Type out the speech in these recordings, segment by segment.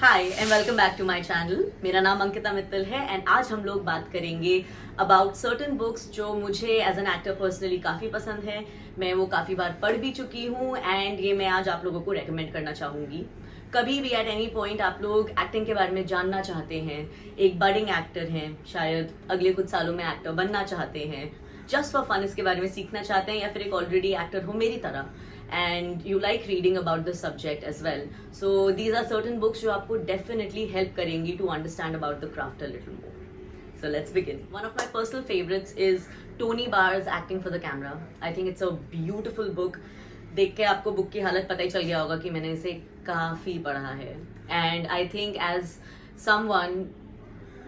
Hi and welcome back to my channel. मेरा नाम अंकिता मित्तल है एंड आज हम लोग बात करेंगे अबाउट सर्टेन बुक्स जो मुझे एज एन एक्टर पर्सनली काफ़ी पसंद है। मैं वो काफ़ी बार पढ़ भी चुकी हूँ एंड ये मैं आज आप लोगों को रेकमेंड करना चाहूँगी। कभी भी एट एनी पॉइंट आप लोग एक्टिंग के बारे में जानना चाहते हैं, एक बडिंग एक्टर हैं, शायद अगले कुछ सालों में एक्टर बनना चाहते हैं, जस्ट फॉर फन इसके बारे में सीखना चाहते हैं, या फिर एक ऑलरेडी एक्टर हो मेरी तरह and you like reading about the subject as well. So these are certain books जो आपको definitely help करेंगी to understand about the craft a little more. So let's begin. One of my personal favorites is Tony Barr's Acting for the Camera. I think it's a beautiful book. देख के आपको book की हालत पता ही चल गया होगा कि मैंने इसे काफ़ी पढ़ा है. And I think as someone,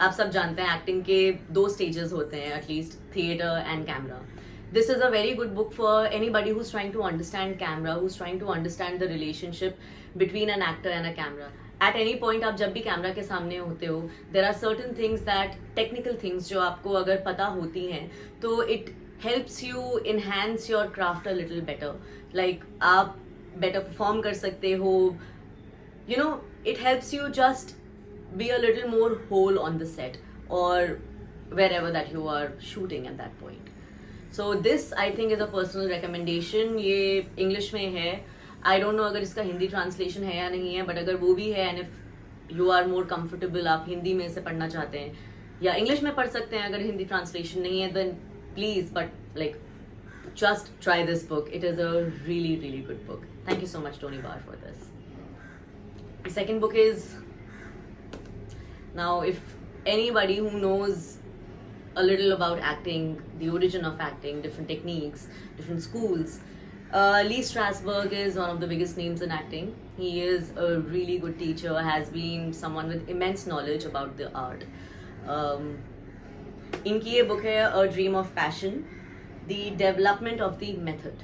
आप सब जानते हैं एक्टिंग के दो स्टेजेस होते हैं at least, theatre and camera. This is a very good book for anybody who's trying to understand camera, who's trying to understand the relationship between an actor and a camera. At any point आप जब भी camera के सामने होते हो, there are certain things that technical things जो आपको अगर पता होती हैं तो it helps you enhance your craft a little better. Like आप better perform कर सकते हो, you know, it helps you just be a little more whole on the set or wherever that you are shooting at that point. So this I think is a personal recommendation. ये English में है. I don't know अगर इसका Hindi translation है या नहीं है, but अगर वो भी है and if you are more comfortable, आप हिंदी में इसे पढ़ना चाहते हैं या इंग्लिश में पढ़ सकते हैं अगर हिंदी ट्रांसलेशन नहीं है, then please, but like just try this book. It is a really, really good book. Thank you so much, Tony Barr, for this. The second book is, now if anybody who knows a little about acting, the origin of acting, different techniques, different schools, Lee Strasberg is one of the biggest names in acting. He is a really good teacher, has been someone with immense knowledge about the art. इनकी ये book है A Dream of Passion, the development of the method.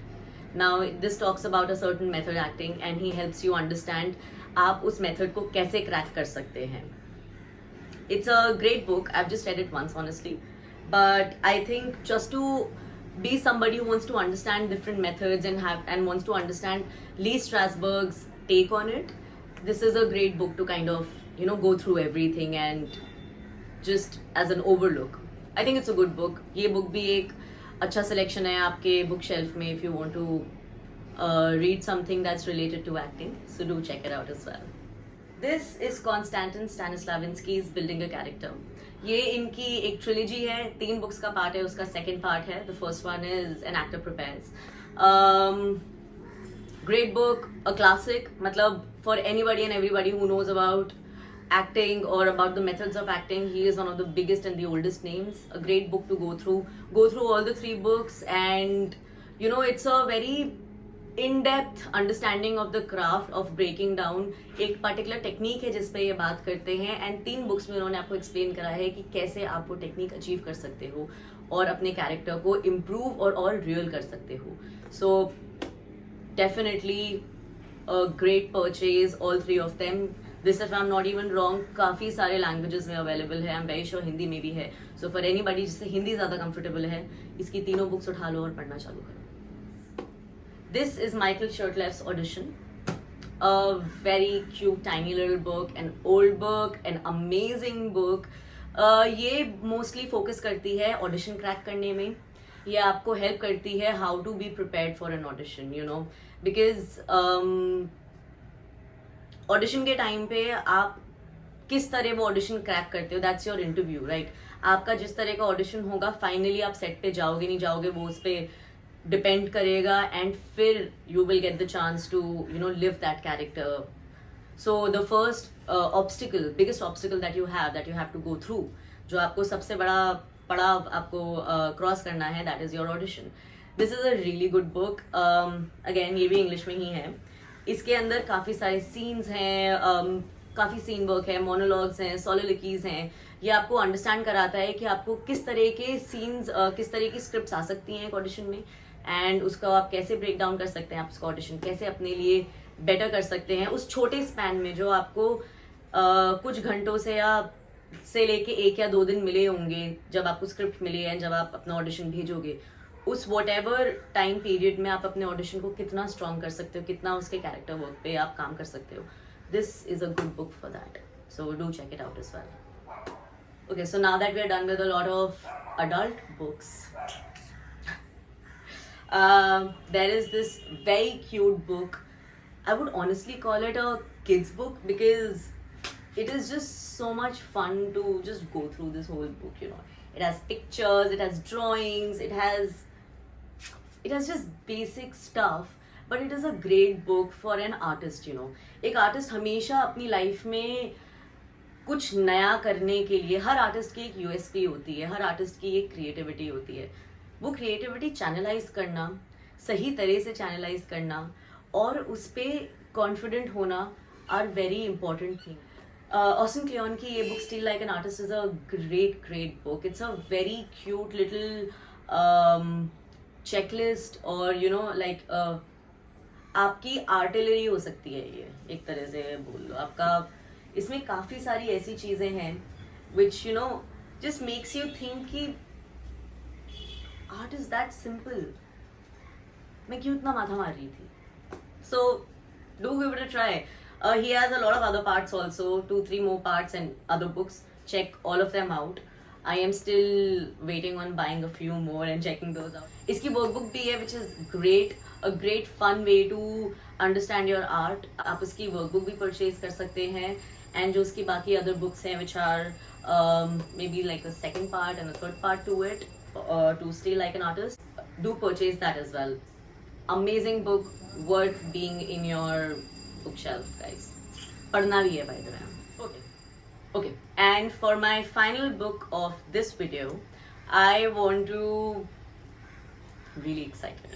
Now this talks about a certain method acting and he helps you understand आप उस method को कैसे crack कर सकते हैं. It's a great book. I've just read it once, honestly. But I think just to be somebody who wants to understand different methods and wants to understand Lee Strasberg's take on it, this is a great book to kind of, you know, go through everything and just as an overlook. I think it's a good book. ये book भी एक अच्छा selection है आपके book shelf में if you want to read something that's related to acting. So do check it out as well. This is Konstantin Stanislavski's Building a Character. ये इनकी एक ट्रिलॉजी है, 3 बुक्स का पार्ट है, उसका सेकंड पार्ट है. The first one is an actor prepares. Great book, a classic, मतलब for anybody and everybody who knows about acting or about the methods of acting. He is one of the biggest and the oldest names. A great book to go through all the 3 books, and you know, it's a very in-depth understanding of the craft of breaking down एक particular technique है जिस पे ये बात करते हैं, and 3 books में उन्होंने आपको explain करा है कि कैसे आप वो technique achieve कर सकते हो और अपने character को improve और real कर सकते हो. So definitely a great purchase, all 3 of them. This, if I'm not even wrong, काफ़ी सारे languages में available है. I'm very sure हिंदी में भी है. So for anybody जिससे हिंदी ज़्यादा comfortable है, इसकी तीनों books उठा लो और पढ़ना चालू करो. This is Michael Shurtleff's Audition. A very cute, tiny little book, an old book, an amazing book. ये mostly focus करती है audition crack करने में. ये आपको help करती है how to be prepared for an audition, you know, because audition के time पे आप किस तरह वो audition crack करते हो, that's your interview, right? आपका जिस तरह का audition होगा, finally आप set पे जाओगे नहीं जाओगे वो उस पे डिपेंड करेगा, एंड फिर you will get the chance to, you know, live that character. So the first obstacle, biggest obstacle that you have to go through, जो आपको सबसे बड़ा पड़ाव आपको क्रॉस करना है, that is your audition. This is a really good book. Again ये भी इंग्लिश में ही है. इसके अंदर काफ़ी सारे सीन्स हैं, काफ़ी सीन वर्क है, मोनोलॉग्स हैं, सोलोलिकीज हैं. ये आपको अंडरस्टैंड कराता है कि आपको किस तरह के सीन्स, किस तरह की स्क्रिप्ट्स आ सकती हैं एक ऑडिशन में, एंड उसका आप कैसे ब्रेक डाउन कर सकते हैं, आप उसका ऑडिशन कैसे अपने लिए बेटर कर सकते हैं उस छोटे स्पैन में जो आपको कुछ घंटों से लेके 1 या 2 दिन मिले होंगे जब आपको स्क्रिप्ट मिली है, जब आप अपना ऑडिशन भेजोगे. उस वॉट एवर टाइम पीरियड में आप अपने ऑडिशन को कितना स्ट्रॉन्ग कर सकते हो, कितना उसके कैरेक्टर वर्क पे आप काम कर सकते हो. this is a good book for that. So do check it out as well. Okay, so now that we're done with a lot of adult books, there is this very cute book. I would honestly call it a kids book because it is just so much fun to just go through this whole book, you know. It has pictures, it has drawings, it has just basic stuff, but it is a great book for an artist, you know. एक artist हमेशा अपनी life में कुछ नया करने के लिए, हर artist की एक यूएसपी होती है, हर आर्टिस्ट की एक क्रिएटिविटी होती है. वो क्रिएटिविटी चैनलाइज करना, सही तरह से चैनलाइज करना और उस पर कॉन्फिडेंट होना are very important thing. Austin Kleon की ये book steal like an artist is a great book. It's a very cute little checklist और यू नो लाइक आपकी आर्टिलरी हो सकती है ये, एक तरह से बोल लो. आपका इसमें काफ़ी सारी ऐसी चीज़ें हैं which you know just makes you think कि आर्ट इज दैट सिंपल. मैं क्यों इतना माथा मार रही थी. So do give it a try. He has a lot of other parts also, 2-3 more parts and other books. Check all of them out. I am still waiting on buying a few more and checking those out. इसकी workbook भी है which is great, a great fun way to understand your art. आप उसकी workbook भी purchase कर सकते हैं and जो उसकी बाकी other books हैं which are maybe like a second part and a third part to it to stay like an artist, do purchase that as well. Amazing book, worth being in your bookshelf, guys. पढ़ना भी है by the way. Okay, and for my final book of this video, I want to really excited.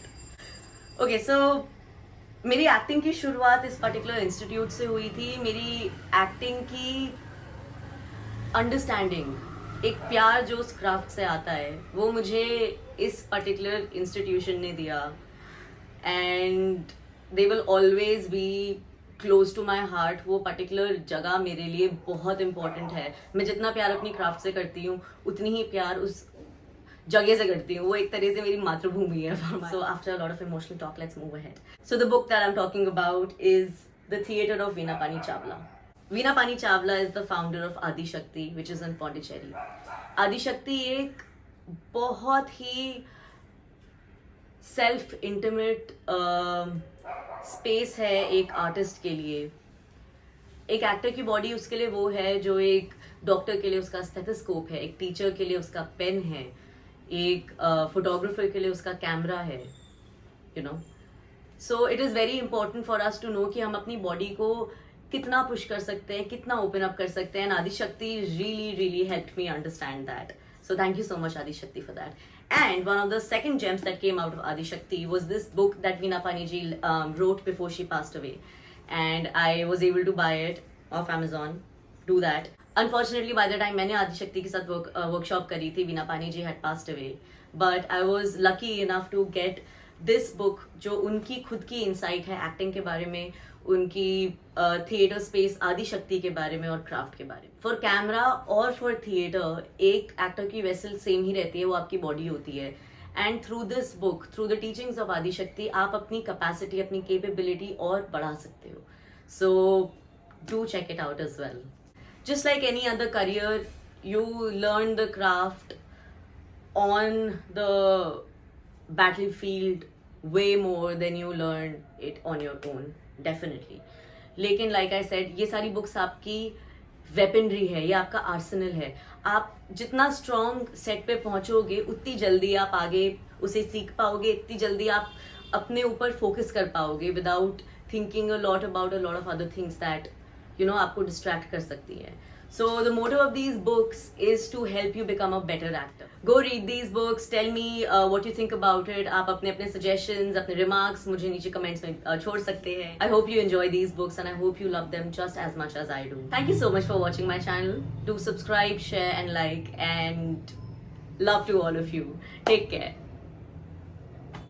Okay, so मेरी acting की शुरुआत इस particular institute से हुई थी. मेरी एक्टिंग की अंडरस्टैंडिंग, एक प्यार जो उस क्राफ्ट से आता है, वो मुझे इस पर्टिकुलर इंस्टीट्यूशन ने दिया. And they will always be close to my heart. वो पर्टिकुलर जगह मेरे लिए बहुत इंपॉर्टेंट है. मैं जितना प्यार अपनी क्राफ्ट से करती हूँ उतनी ही प्यार उस जगह से करती हूँ. वो एक तरह से मेरी मातृभूमि है. So after a lot of emotional talk, let's move ahead. So the book that I am talking about is the theatre of Veena पानी चावला. वीना पानी Chawla is the founder of आदि शक्ति विच इज इन पौंडीचेरी. आदि शक्ति एक बहुत ही सेल्फ इंटीमेट स्पेस है एक आर्टिस्ट के लिए. एक एक्टर की बॉडी उसके लिए वो है जो एक डॉक्टर के लिए उसका स्टेथोस्कोप है, एक टीचर के लिए उसका पेन है, एक फोटोग्राफर के लिए उसका कैमरा है, you know. So it is very important for us to know कि हम अपनी बॉडी को कितना पुश कर सकते हैं, कितना ओपन अप कर सकते हैं. एंड आदि शक्ति really helped me understand that. So thank you so much Adi Shakti for that. And one of the second gems that came out of Adi Shakti was this book that Veena Pani ji wrote before she passed away. And I was able to buy it off Amazon. Do that. Unfortunately, by the time मैंने आदि शक्ति के साथ workshop करी थी, Veena Pani ji had passed away. But I was lucky enough to get this book जो उनकी खुद की insight है एक्टिंग के बारे में, उनकी थिएटर स्पेस आदि शक्ति के बारे में और क्राफ्ट के बारे में. फॉर कैमरा और फॉर थिएटर एक एक्टर की वेसल सेम ही रहती है, वो आपकी बॉडी होती है. And through this book, through the teachings of आदि शक्ति, आप अपनी कैपेसिटी, अपनी कैपेबिलिटी और बढ़ा सकते हो. So do check it out as well. Just like any other career, you learn the craft on the battlefield way more than you learn it on your own, definitely. लेकिन like I said, ये सारी books आपकी weaponry है, ये आपका Arsenal है. आप जितना स्ट्रॉन्ग सेट पे पहुंचोगे उतनी जल्दी आप आगे उसे सीख पाओगे, इतनी जल्दी आप अपने ऊपर फोकस कर पाओगे without thinking a lot about a lot of other things that you know आपको डिस्ट्रैक्ट कर सकती है. So the motto of these books is to help you become a better actor. Go read these books. Tell me what you think about it. आप अपने suggestions, अपने remarks मुझे नीचे comments में छोड़ सकते हैं. I hope you enjoy these books and I hope you love them just as much as I do. Thank you so much for watching my channel. Do subscribe, share and like, and love to all of you. Take care.